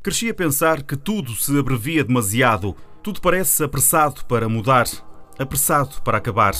Cresci a pensar que tudo se abrevia demasiado, tudo parece apressado para mudar, apressado para acabar.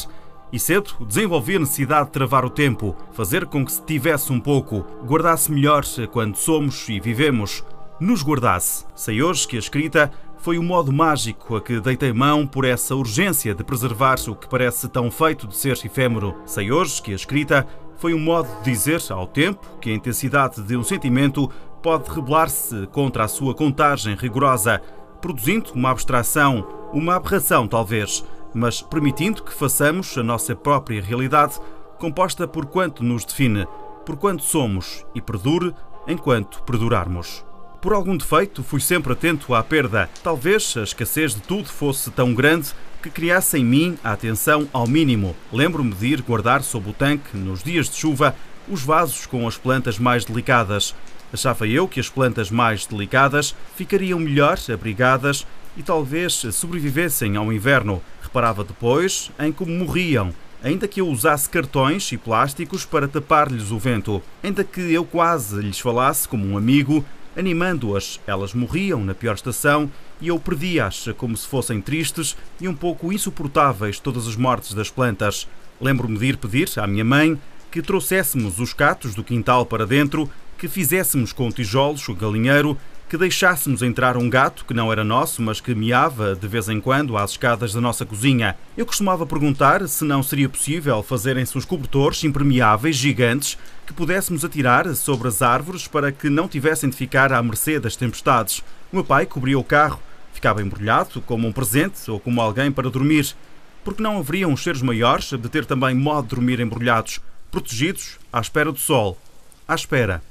E cedo desenvolvi a necessidade de travar o tempo, fazer com que se tivesse um pouco, guardasse melhor quando somos e vivemos, nos guardasse. Sei hoje que a escrita foi o modo mágico a que deitei mão por essa urgência de preservar o que parece tão feito de ser efêmero. Sei hoje que a escrita foi um modo de dizer ao tempo que a intensidade de um sentimento pode rebelar-se contra a sua contagem rigorosa, produzindo uma abstração, uma aberração talvez, mas permitindo que façamos a nossa própria realidade, composta por quanto nos define, por quanto somos e perdure enquanto perdurarmos. Por algum defeito, fui sempre atento à perda. Talvez a escassez de tudo fosse tão grande que criasse em mim a atenção ao mínimo. Lembro-me de ir guardar sob o tanque, nos dias de chuva, os vasos com as plantas mais delicadas. Achava eu que as plantas mais delicadas ficariam melhor abrigadas e talvez sobrevivessem ao inverno. Reparava depois em como morriam, ainda que eu usasse cartões e plásticos para tapar-lhes o vento, ainda que eu quase lhes falasse como um amigo, animando-as. Elas morriam na pior estação e eu perdia-as como se fossem tristes e um pouco insuportáveis todas as mortes das plantas. Lembro-me de ir pedir à minha mãe que trouxéssemos os catos do quintal para dentro, que fizéssemos com tijolos o galinheiro, que deixássemos entrar um gato que não era nosso, mas que miava de vez em quando às escadas da nossa cozinha. Eu costumava perguntar se não seria possível fazerem-se uns cobertores impermeáveis gigantes que pudéssemos atirar sobre as árvores para que não tivessem de ficar à mercê das tempestades. O meu pai cobria o carro, ficava embrulhado como um presente ou como alguém para dormir. Porque não haveriam uns cheiros maiores de ter também modo de dormir embrulhados, protegidos, à espera do sol. À espera.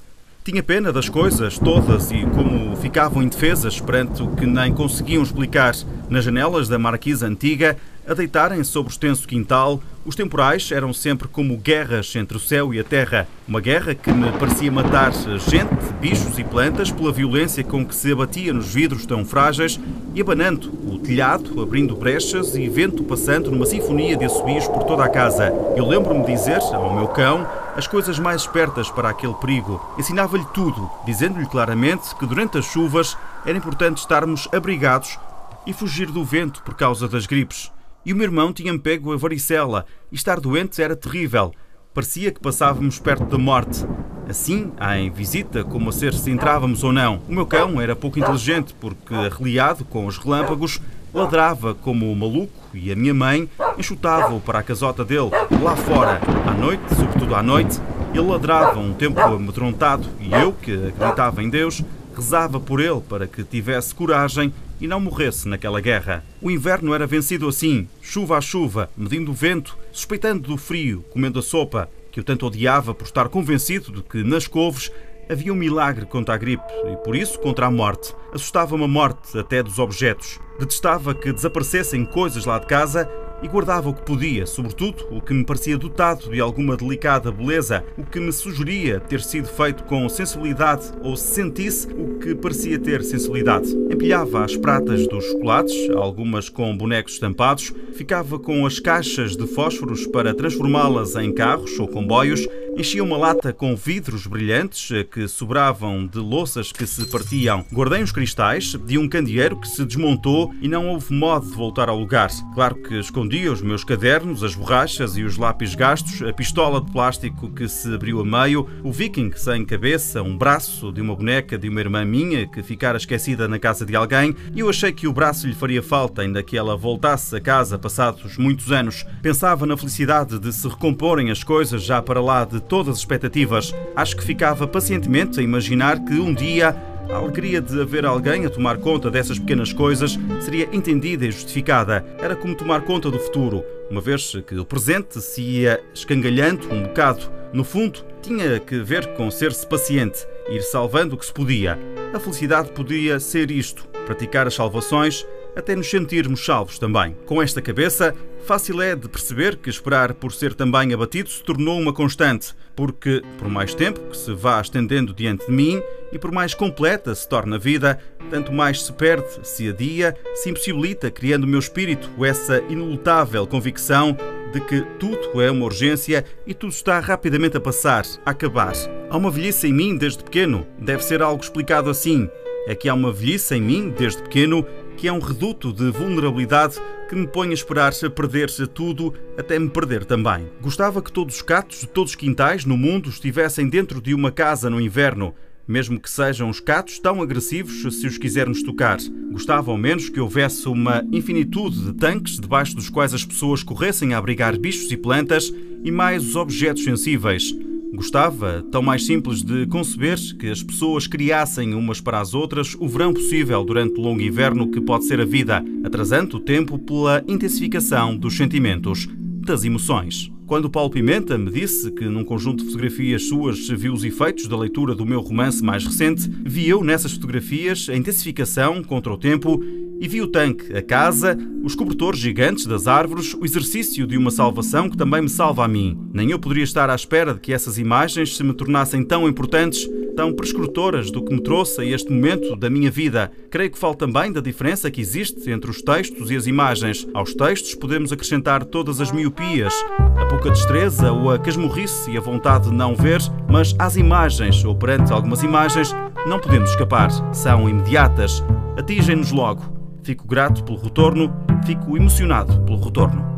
Tinha pena das coisas todas e como ficavam indefesas perante o que nem conseguiam explicar. Nas janelas da marquise antiga, a deitarem sobre o extenso quintal, os temporais eram sempre como guerras entre o céu e a terra. Uma guerra que me parecia matar gente, bichos e plantas pela violência com que se abatia nos vidros tão frágeis e abanando o telhado, abrindo brechas e vento passando numa sinfonia de assobios por toda a casa. Eu lembro-me de dizer ao meu cão as coisas mais espertas para aquele perigo. Ensinava-lhe tudo, dizendo-lhe claramente que durante as chuvas era importante estarmos abrigados e fugir do vento por causa das gripes. E o meu irmão tinha-me pego a varicela e estar doente era terrível. Parecia que passávamos perto da morte. Assim, em visita, como a ser se entrávamos ou não. O meu cão era pouco inteligente porque, arreliado com os relâmpagos, ladrava como maluco e a minha mãe enxutava-o para a casota dele, lá fora. À noite, sobretudo à noite, ele ladrava um tempo amedrontado e eu, que acreditava em Deus, rezava por ele para que tivesse coragem e não morresse naquela guerra. O inverno era vencido assim, chuva a chuva, medindo o vento, suspeitando do frio, comendo a sopa, que eu tanto odiava por estar convencido de que nas couves havia um milagre contra a gripe e, por isso, contra a morte. Assustava-me a morte até dos objetos. Detestava que desaparecessem coisas lá de casa e guardava o que podia, sobretudo o que me parecia dotado de alguma delicada beleza, o que me sugeria ter sido feito com sensibilidade ou se sentisse o que parecia ter sensibilidade. Empilhava as pratas dos chocolates, algumas com bonecos estampados, ficava com as caixas de fósforos para transformá-las em carros ou comboios, enchia uma lata com vidros brilhantes que sobravam de louças que se partiam. Guardei uns cristais de um candeeiro que se desmontou e não houve modo de voltar ao lugar. Claro que escondia os meus cadernos, as borrachas e os lápis gastos, a pistola de plástico que se abriu a meio, o viking sem cabeça, um braço de uma boneca de uma irmã minha que ficara esquecida na casa de alguém e eu achei que o braço lhe faria falta ainda que ela voltasse a casa passados muitos anos. Pensava na felicidade de se recomporem as coisas já para lá de todas as expectativas. Acho que ficava pacientemente a imaginar que um dia a alegria de haver alguém a tomar conta dessas pequenas coisas seria entendida e justificada. Era como tomar conta do futuro, uma vez que o presente se ia escangalhando um bocado. No fundo, tinha que ver com ser-se paciente, ir salvando o que se podia. A felicidade podia ser isto, praticar as salvações, até nos sentirmos salvos também. Com esta cabeça, fácil é de perceber que esperar por ser também abatido se tornou uma constante, porque, por mais tempo que se vá estendendo diante de mim e por mais completa se torna a vida, tanto mais se perde, se adia, se impossibilita, criando no meu espírito essa inelutável convicção de que tudo é uma urgência e tudo está rapidamente a passar, a acabar. Há uma velhice em mim desde pequeno, deve ser algo explicado assim. é que há uma velhice em mim, desde pequeno, que é um reduto de vulnerabilidade que me põe a esperar a perder tudo, até me perder também. Gostava que todos os catos de todos os quintais no mundo estivessem dentro de uma casa no inverno, mesmo que sejam os catos tão agressivos se os quisermos tocar. Gostava ao menos que houvesse uma infinitude de tanques debaixo dos quais as pessoas corressem a abrigar bichos e plantas e mais os objetos sensíveis. Gostava, tão mais simples de conceber, que as pessoas criassem umas para as outras o verão possível durante o longo inverno que pode ser a vida, atrasando o tempo pela intensificação dos sentimentos, das emoções. Quando Paulo Pimenta me disse que num conjunto de fotografias suas viu os efeitos da leitura do meu romance mais recente, vi eu nessas fotografias a intensificação contra o tempo e vi o tanque, a casa, os cobertores gigantes das árvores, o exercício de uma salvação que também me salva a mim. Nem eu poderia estar à espera de que essas imagens se me tornassem tão importantes, tão prescritoras do que me trouxe a este momento da minha vida. Creio que falo também da diferença que existe entre os textos e as imagens. Aos textos podemos acrescentar todas as miopias, a pouca destreza ou a casmurrice e a vontade de não ver, mas às imagens, ou perante algumas imagens, não podemos escapar. São imediatas, atingem-nos logo. Fico grato pelo retorno, fico emocionado pelo retorno.